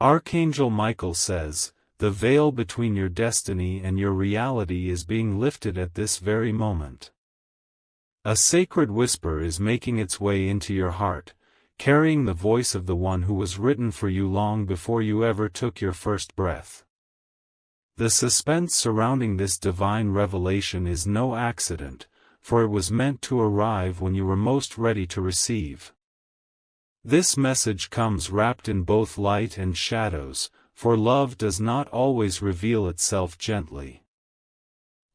Archangel Michael says, the veil between your destiny and your reality is being lifted at this very moment. A sacred whisper is making its way into your heart, carrying the voice of the one who was written for you long before you ever took your first breath. The suspense surrounding this divine revelation is no accident, for it was meant to arrive when you were most ready to receive. This message comes wrapped in both light and shadows, for love does not always reveal itself gently.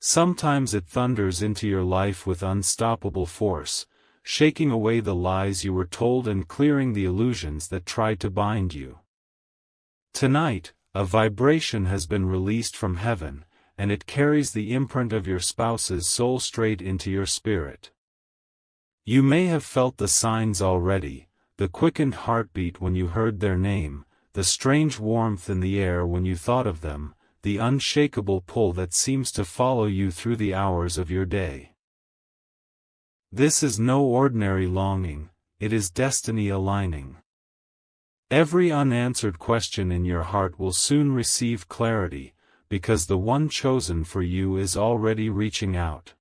Sometimes it thunders into your life with unstoppable force, shaking away the lies you were told and clearing the illusions that tried to bind you. Tonight, a vibration has been released from heaven, and it carries the imprint of your spouse's soul straight into your spirit. You may have felt the signs already, the quickened heartbeat when you heard their name, the strange warmth in the air when you thought of them, the unshakable pull that seems to follow you through the hours of your day. This is no ordinary longing, it is destiny aligning. Every unanswered question in your heart will soon receive clarity, because the one chosen for you is already reaching out.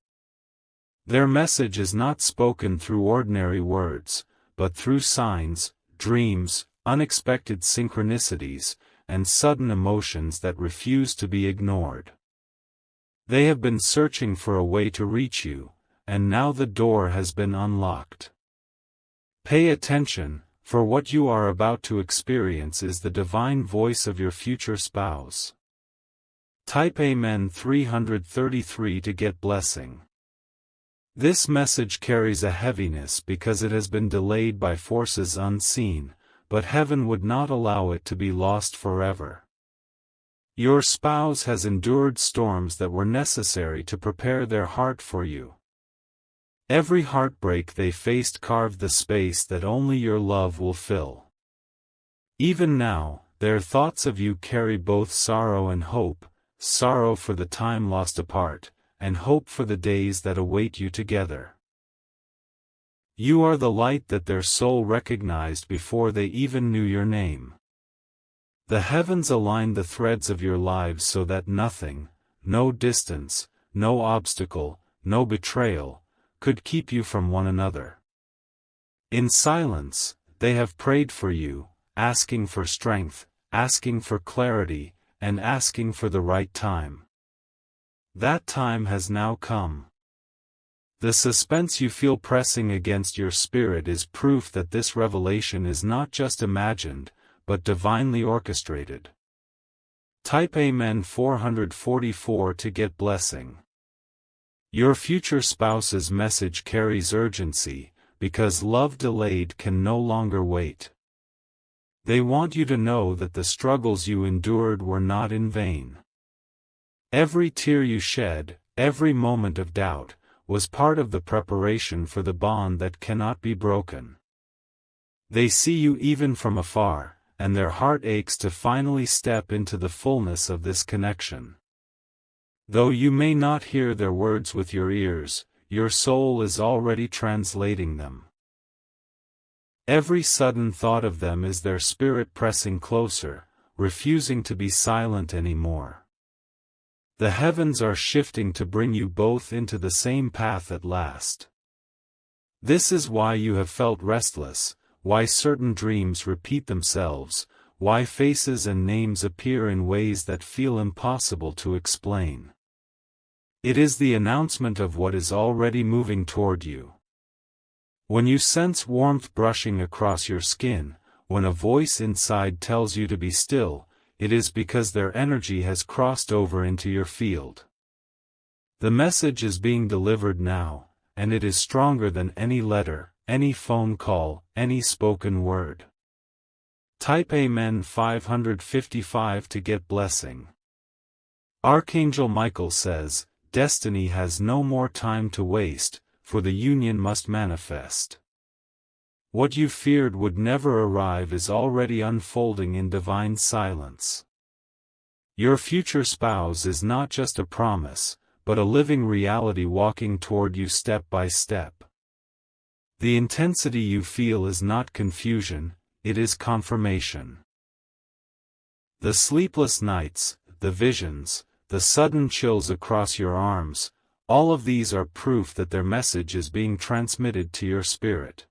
Their message is not spoken through ordinary words, but through signs, dreams, unexpected synchronicities, and sudden emotions that refuse to be ignored. They have been searching for a way to reach you, and now the door has been unlocked. Pay attention, for what you are about to experience is the divine voice of your future spouse. Type Amen 333 to get blessing. This message carries a heaviness because it has been delayed by forces unseen, but heaven would not allow it to be lost forever. Your spouse has endured storms that were necessary to prepare their heart for you. Every heartbreak they faced carved the space that only your love will fill. Even now, their thoughts of you carry both sorrow and hope, sorrow for the time lost apart, and hope for the days that await you together. You are the light that their soul recognized before they even knew your name. The heavens align the threads of your lives so that nothing, no distance, no obstacle, no betrayal, could keep you from one another. In silence, they have prayed for you, asking for strength, asking for clarity, and asking for the right time. That time has now come. The suspense you feel pressing against your spirit is proof that this revelation is not just imagined, but divinely orchestrated. Type Amen 444 to get blessing. Your future spouse's message carries urgency, because love delayed can no longer wait. They want you to know that the struggles you endured were not in vain. Every tear you shed, every moment of doubt, was part of the preparation for the bond that cannot be broken. They see you even from afar, and their heart aches to finally step into the fullness of this connection. Though you may not hear their words with your ears, your soul is already translating them. Every sudden thought of them is their spirit pressing closer, refusing to be silent anymore. The heavens are shifting to bring you both into the same path at last. This is why you have felt restless, why certain dreams repeat themselves, why faces and names appear in ways that feel impossible to explain. It is the announcement of what is already moving toward you. When you sense warmth brushing across your skin, when a voice inside tells you to be still, it is because their energy has crossed over into your field. The message is being delivered now, and it is stronger than any letter, any phone call, any spoken word. Type Amen 555 to get blessing. Archangel Michael says, destiny has no more time to waste, for the union must manifest. What you feared would never arrive is already unfolding in divine silence. Your future spouse is not just a promise, but a living reality walking toward you step by step. The intensity you feel is not confusion, it is confirmation. The sleepless nights, the visions, the sudden chills across your arms, all of these are proof that their message is being transmitted to your spirit.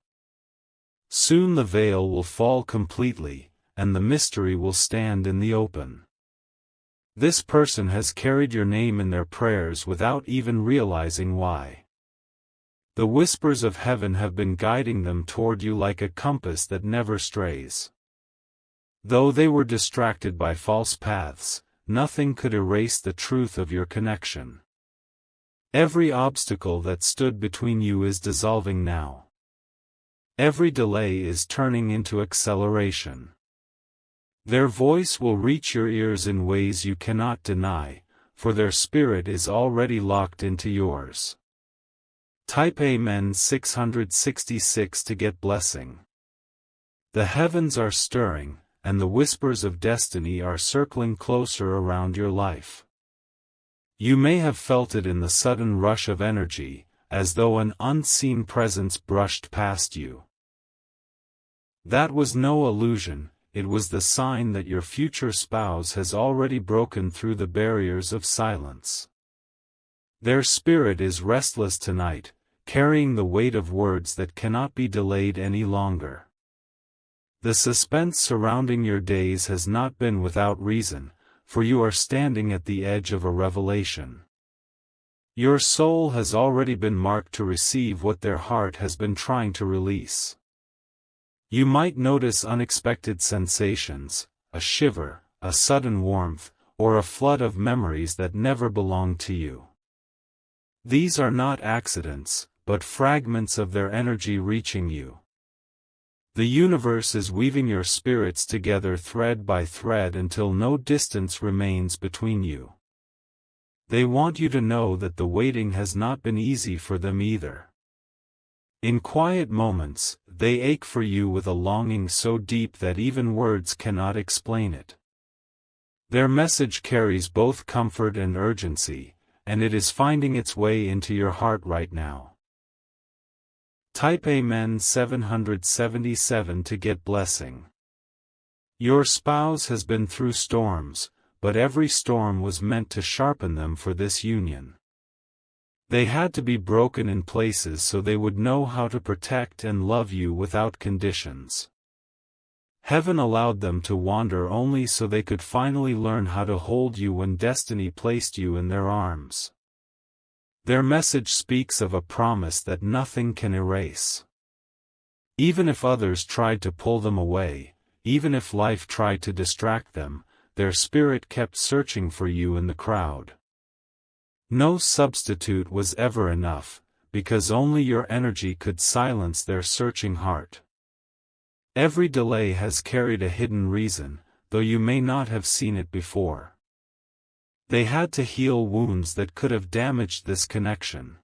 Soon the veil will fall completely, and the mystery will stand in the open. This person has carried your name in their prayers without even realizing why. The whispers of heaven have been guiding them toward you like a compass that never strays. Though they were distracted by false paths, nothing could erase the truth of your connection. Every obstacle that stood between you is dissolving now. Every delay is turning into acceleration. Their voice will reach your ears in ways you cannot deny, for their spirit is already locked into yours. Type Amen 666 to get blessing. The heavens are stirring, and the whispers of destiny are circling closer around your life. You may have felt it in the sudden rush of energy, as though an unseen presence brushed past you. That was no illusion, it was the sign that your future spouse has already broken through the barriers of silence. Their spirit is restless tonight, carrying the weight of words that cannot be delayed any longer. The suspense surrounding your days has not been without reason, for you are standing at the edge of a revelation. Your soul has already been marked to receive what their heart has been trying to release. You might notice unexpected sensations, a shiver, a sudden warmth, or a flood of memories that never belonged to you. These are not accidents, but fragments of their energy reaching you. The universe is weaving your spirits together thread by thread until no distance remains between you. They want you to know that the waiting has not been easy for them either. In quiet moments, they ache for you with a longing so deep that even words cannot explain it. Their message carries both comfort and urgency, and it is finding its way into your heart right now. Type Amen 777 to get blessing. Your spouse has been through storms, but every storm was meant to sharpen them for this union. They had to be broken in places so they would know how to protect and love you without conditions. Heaven allowed them to wander only so they could finally learn how to hold you when destiny placed you in their arms. Their message speaks of a promise that nothing can erase. Even if others tried to pull them away, even if life tried to distract them, their spirit kept searching for you in the crowd. No substitute was ever enough, because only your energy could silence their searching heart. Every delay has carried a hidden reason, though you may not have seen it before. They had to heal wounds that could have damaged this connection.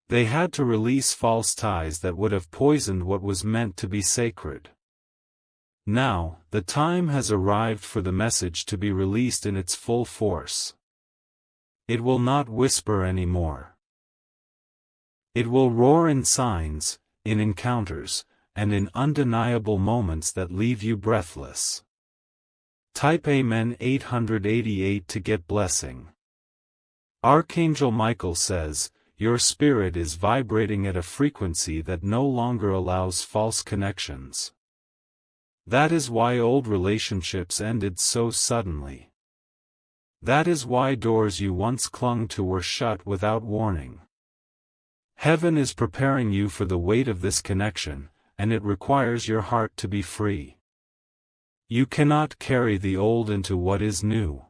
They had to release false ties that would have poisoned what was meant to be sacred. Now, the time has arrived for the message to be released in its full force. It will not whisper anymore. It will roar in signs, in encounters, and in undeniable moments that leave you breathless. Type Amen 888 to get blessing. Archangel Michael says, your spirit is vibrating at a frequency that no longer allows false connections. That is why old relationships ended so suddenly. That is why doors you once clung to were shut without warning. Heaven is preparing you for the weight of this connection, and it requires your heart to be free. You cannot carry the old into what is new.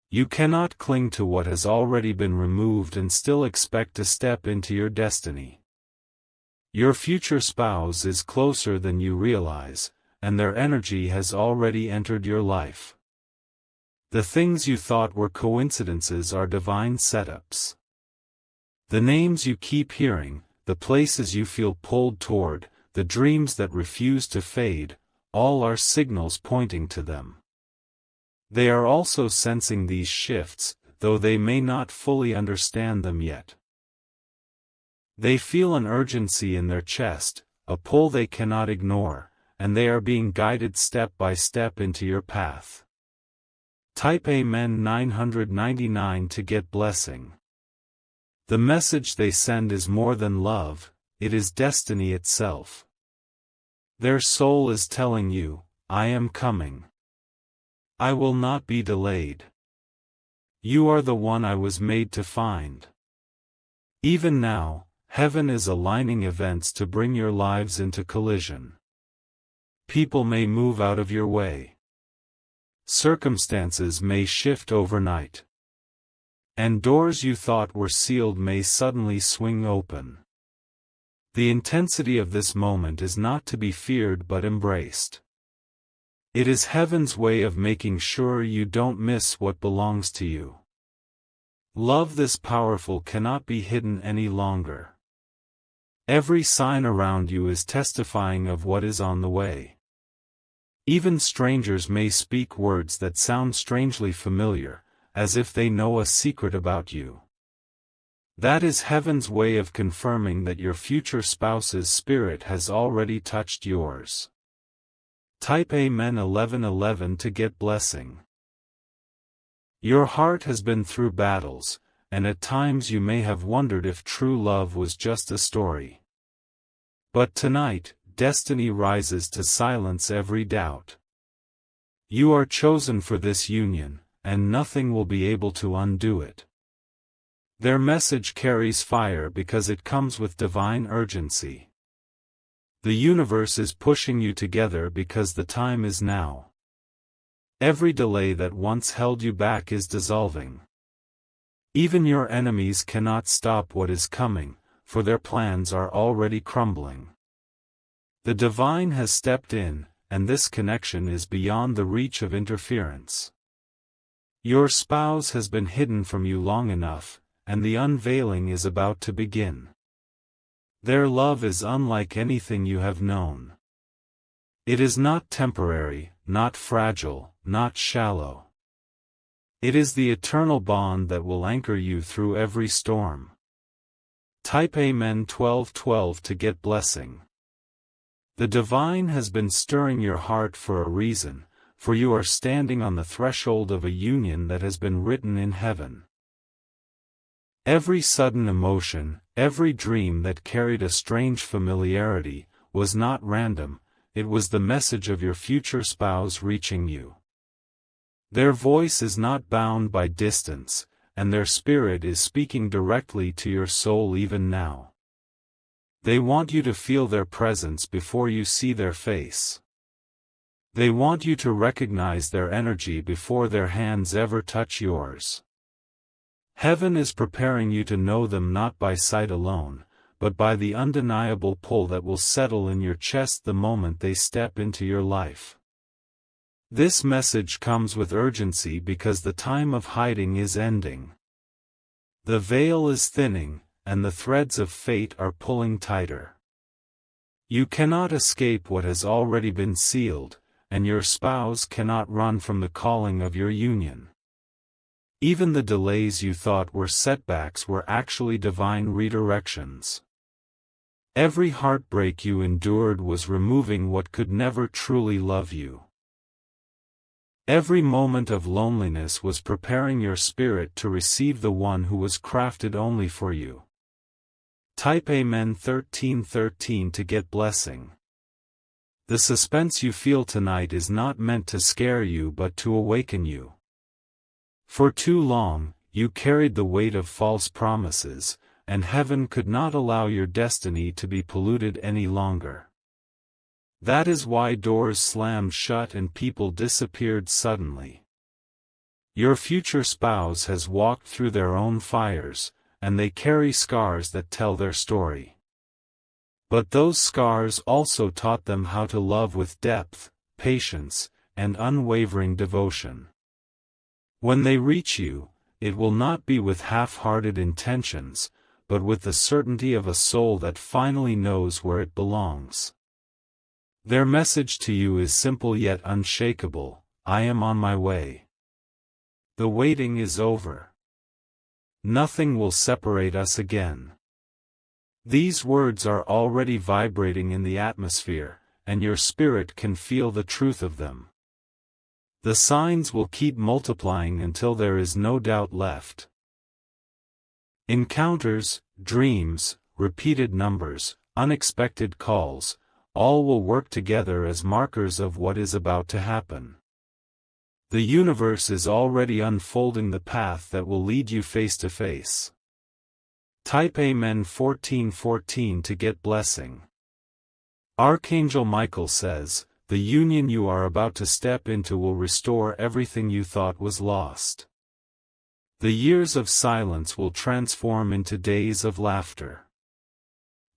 You cannot cling to what has already been removed and still expect to step into your destiny. Your future spouse is closer than you realize, and their energy has already entered your life. The things you thought were coincidences are divine setups. The names you keep hearing, the places you feel pulled toward, the dreams that refuse to fade, all are signals pointing to them. They are also sensing these shifts, though they may not fully understand them yet. They feel an urgency in their chest, a pull they cannot ignore, and they are being guided step by step into your path. Type Amen 999 to get blessing. The message they send is more than love, it is destiny itself. Their soul is telling you, I am coming. I will not be delayed. You are the one I was made to find. Even now, heaven is aligning events to bring your lives into collision. People may move out of your way. Circumstances may shift overnight. And doors you thought were sealed may suddenly swing open. The intensity of this moment is not to be feared but embraced. It is heaven's way of making sure you don't miss what belongs to you. Love this powerful cannot be hidden any longer. Every sign around you is testifying of what is on the way. Even strangers may speak words that sound strangely familiar, as if they know a secret about you. That is heaven's way of confirming that your future spouse's spirit has already touched yours. Type Amen 1111 to get blessing. Your heart has been through battles, and at times you may have wondered if true love was just a story. But tonight, destiny rises to silence every doubt. You are chosen for this union, and nothing will be able to undo it. Their message carries fire because it comes with divine urgency. The universe is pushing you together because the time is now. Every delay that once held you back is dissolving. Even your enemies cannot stop what is coming, for their plans are already crumbling. The divine has stepped in, and this connection is beyond the reach of interference. Your spouse has been hidden from you long enough, and the unveiling is about to begin. Their love is unlike anything you have known. It is not temporary, not fragile, not shallow. It is the eternal bond that will anchor you through every storm. Type Amen 1212 to get blessing. The divine has been stirring your heart for a reason, for you are standing on the threshold of a union that has been written in heaven. Every sudden emotion, every dream that carried a strange familiarity, was not random, it was the message of your future spouse reaching you. Their voice is not bound by distance, and their spirit is speaking directly to your soul even now. They want you to feel their presence before you see their face. They want you to recognize their energy before their hands ever touch yours. Heaven is preparing you to know them not by sight alone, but by the undeniable pull that will settle in your chest the moment they step into your life. This message comes with urgency because the time of hiding is ending. The veil is thinning, and the threads of fate are pulling tighter. You cannot escape what has already been sealed, and your spouse cannot run from the calling of your union. Even the delays you thought were setbacks were actually divine redirections. Every heartbreak you endured was removing what could never truly love you. Every moment of loneliness was preparing your spirit to receive the one who was crafted only for you. Type Amen 1313 to get blessing. The suspense you feel tonight is not meant to scare you but to awaken you. For too long, you carried the weight of false promises, and heaven could not allow your destiny to be polluted any longer. That is why doors slammed shut and people disappeared suddenly. Your future spouse has walked through their own fires, and they carry scars that tell their story. But those scars also taught them how to love with depth, patience, and unwavering devotion. When they reach you, it will not be with half-hearted intentions, but with the certainty of a soul that finally knows where it belongs. Their message to you is simple yet unshakable: I am on my way. The waiting is over. Nothing will separate us again. These words are already vibrating in the atmosphere, and your spirit can feel the truth of them. The signs will keep multiplying until there is no doubt left. Encounters, dreams, repeated numbers, unexpected calls, all will work together as markers of what is about to happen. The universe is already unfolding the path that will lead you face to face. Type Amen 1414 to get blessing. Archangel Michael says, the union you are about to step into will restore everything you thought was lost. The years of silence will transform into days of laughter.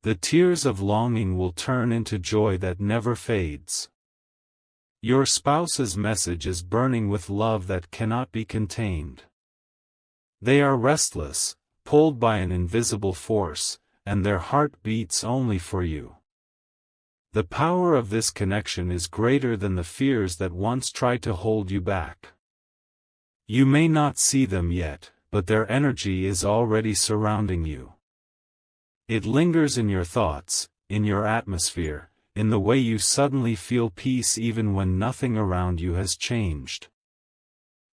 The tears of longing will turn into joy that never fades. Your spouse's message is burning with love that cannot be contained. They are restless, pulled by an invisible force, and their heart beats only for you. The power of this connection is greater than the fears that once tried to hold you back. You may not see them yet, but their energy is already surrounding you. It lingers in your thoughts, in your atmosphere, in the way you suddenly feel peace even when nothing around you has changed.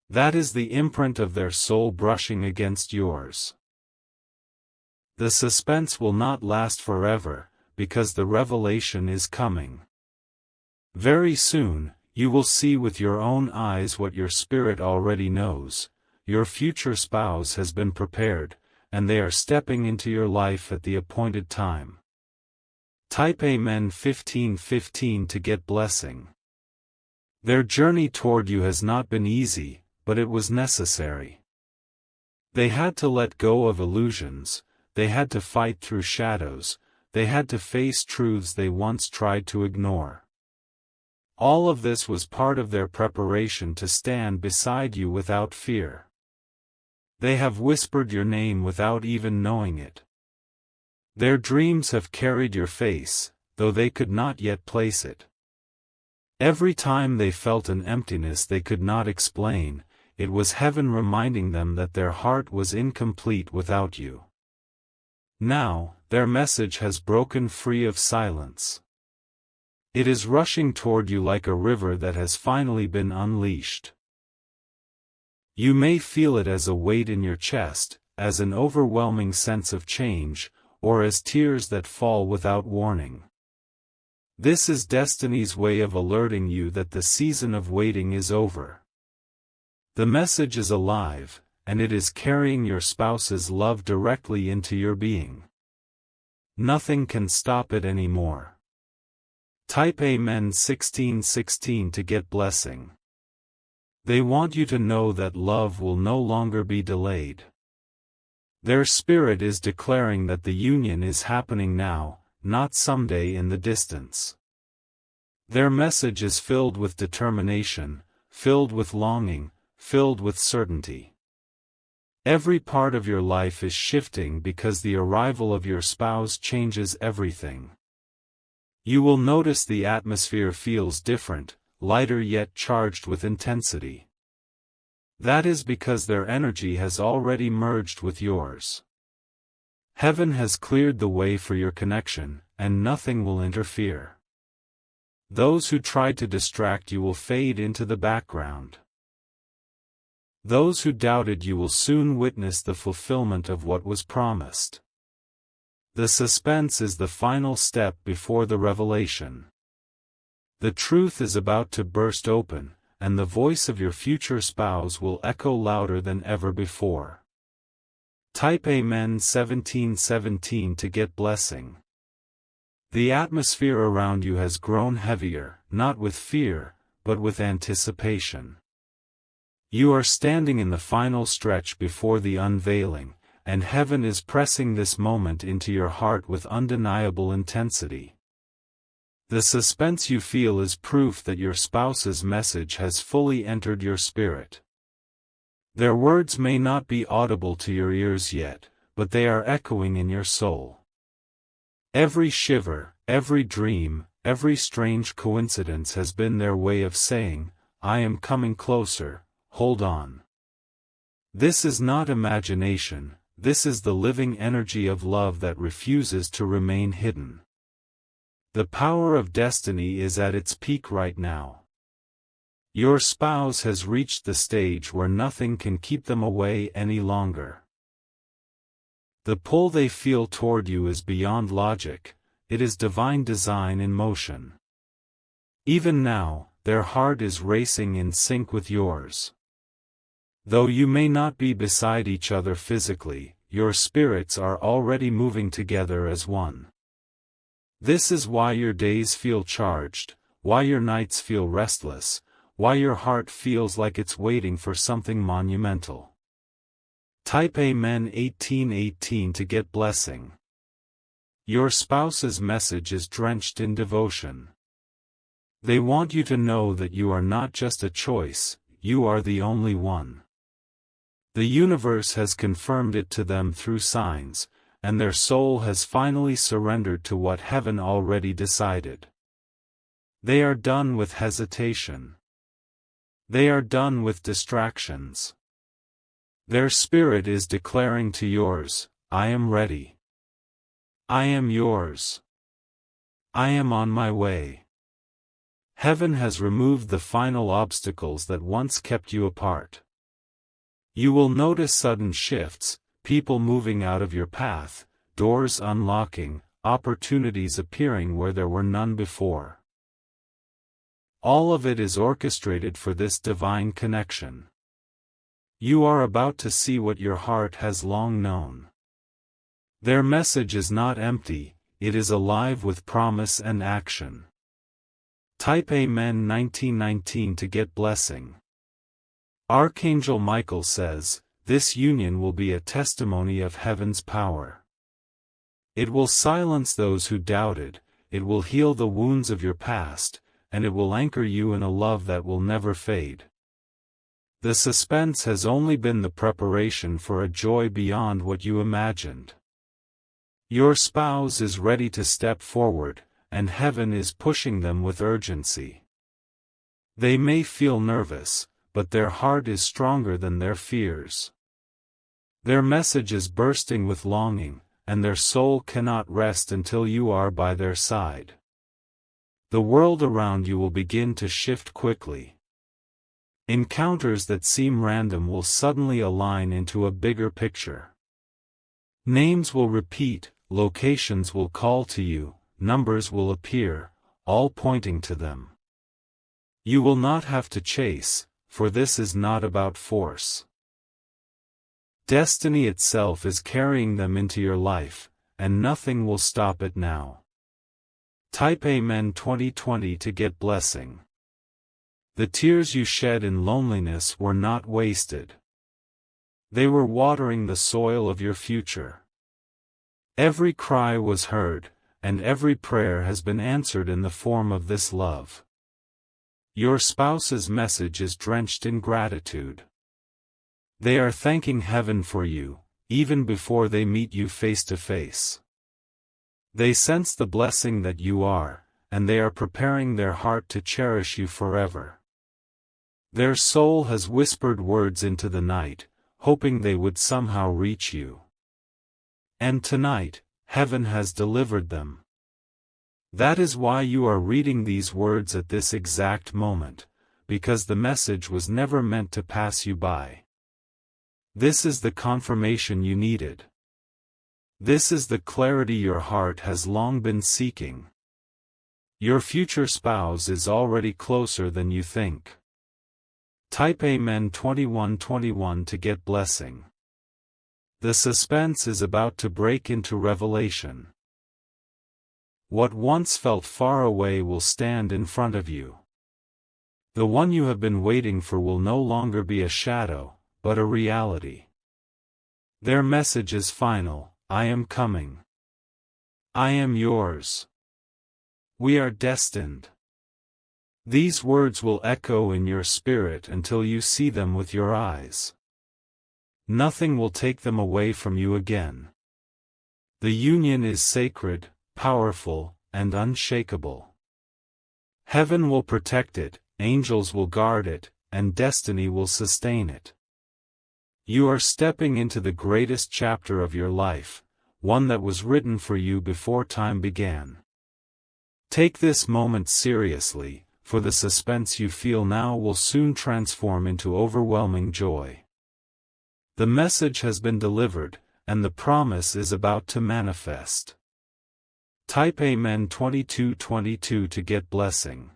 That is the imprint of their soul brushing against yours. The suspense will not last forever, because the revelation is coming. Very soon, you will see with your own eyes what your spirit already knows. Your future spouse has been prepared, and they are stepping into your life at the appointed time. Type Amen 1515 to get blessing. Their journey toward you has not been easy, but it was necessary. They had to let go of illusions, they had to fight through shadows, they had to face truths they once tried to ignore. All of this was part of their preparation to stand beside you without fear. They have whispered your name without even knowing it. Their dreams have carried your face, though they could not yet place it. Every time they felt an emptiness they could not explain, it was heaven reminding them that their heart was incomplete without you. Now, their message has broken free of silence. It is rushing toward you like a river that has finally been unleashed. You may feel it as a weight in your chest, as an overwhelming sense of change, or as tears that fall without warning. This is destiny's way of alerting you that the season of waiting is over. The message is alive, and it is carrying your spouse's love directly into your being. Nothing can stop it anymore. Type Amen 1616 to get blessing. They want you to know that love will no longer be delayed. Their spirit is declaring that the union is happening now, not someday in the distance. Their message is filled with determination, filled with longing, filled with certainty. Every part of your life is shifting because the arrival of your spouse changes everything. You will notice the atmosphere feels different, lighter yet charged with intensity. That is because their energy has already merged with yours. Heaven has cleared the way for your connection, and nothing will interfere. Those who tried to distract you will fade into the background. Those who doubted you will soon witness the fulfillment of what was promised. The suspense is the final step before the revelation. The truth is about to burst open, and the voice of your future spouse will echo louder than ever before. Type Amen 1717 to get blessing. The atmosphere around you has grown heavier, not with fear, but with anticipation. You are standing in the final stretch before the unveiling, and heaven is pressing this moment into your heart with undeniable intensity. The suspense you feel is proof that your spouse's message has fully entered your spirit. Their words may not be audible to your ears yet, but they are echoing in your soul. Every shiver, every dream, every strange coincidence has been their way of saying, "I am coming closer, hold on." This is not imagination, this is the living energy of love that refuses to remain hidden. The power of destiny is at its peak right now. Your spouse has reached the stage where nothing can keep them away any longer. The pull they feel toward you is beyond logic, it is divine design in motion. Even now, their heart is racing in sync with yours. Though you may not be beside each other physically, your spirits are already moving together as one. This is why your days feel charged, why your nights feel restless, why your heart feels like it's waiting for something monumental. Type Amen 1818 to get blessing. Your spouse's message is drenched in devotion. They want you to know that you are not just a choice, you are the only one. The universe has confirmed it to them through signs, and their soul has finally surrendered to what heaven already decided. They are done with hesitation. They are done with distractions. Their spirit is declaring to yours, I am ready. I am yours. I am on my way. Heaven has removed the final obstacles that once kept you apart. You will notice sudden shifts, people moving out of your path, doors unlocking, opportunities appearing where there were none before. All of it is orchestrated for this divine connection. You are about to see what your heart has long known. Their message is not empty, it is alive with promise and action. Type Amen 1919 to get blessing. Archangel Michael says, this union will be a testimony of heaven's power. It will silence those who doubted, it will heal the wounds of your past, and it will anchor you in a love that will never fade. The suspense has only been the preparation for a joy beyond what you imagined. Your spouse is ready to step forward, and heaven is pushing them with urgency. They may feel nervous, but their heart is stronger than their fears. Their message is bursting with longing, and their soul cannot rest until you are by their side. The world around you will begin to shift quickly. Encounters that seem random will suddenly align into a bigger picture. Names will repeat, locations will call to you, numbers will appear, all pointing to them. You will not have to chase, for this is not about force. Destiny itself is carrying them into your life, and nothing will stop it now. Type Amen 2020 to get blessing. The tears you shed in loneliness were not wasted. They were watering the soil of your future. Every cry was heard, and every prayer has been answered in the form of this love. Your spouse's message is drenched in gratitude. They are thanking heaven for you, even before they meet you face to face. They sense the blessing that you are, and they are preparing their heart to cherish you forever. Their soul has whispered words into the night, hoping they would somehow reach you. And tonight, heaven has delivered them. That is why you are reading these words at this exact moment, because the message was never meant to pass you by. This is the confirmation you needed. This is the clarity your heart has long been seeking. Your future spouse is already closer than you think. Type Amen 2121 to get blessing. The suspense is about to break into revelation. What once felt far away will stand in front of you. The one you have been waiting for will no longer be a shadow, but a reality. Their message is final, I am coming. I am yours. We are destined. These words will echo in your spirit until you see them with your eyes. Nothing will take them away from you again. The union is sacred, powerful, and unshakable. Heaven will protect it, angels will guard it, and destiny will sustain it. You are stepping into the greatest chapter of your life, one that was written for you before time began. Take this moment seriously, for the suspense you feel now will soon transform into overwhelming joy. The message has been delivered, and the promise is about to manifest. Type Amen 2222 to get blessing.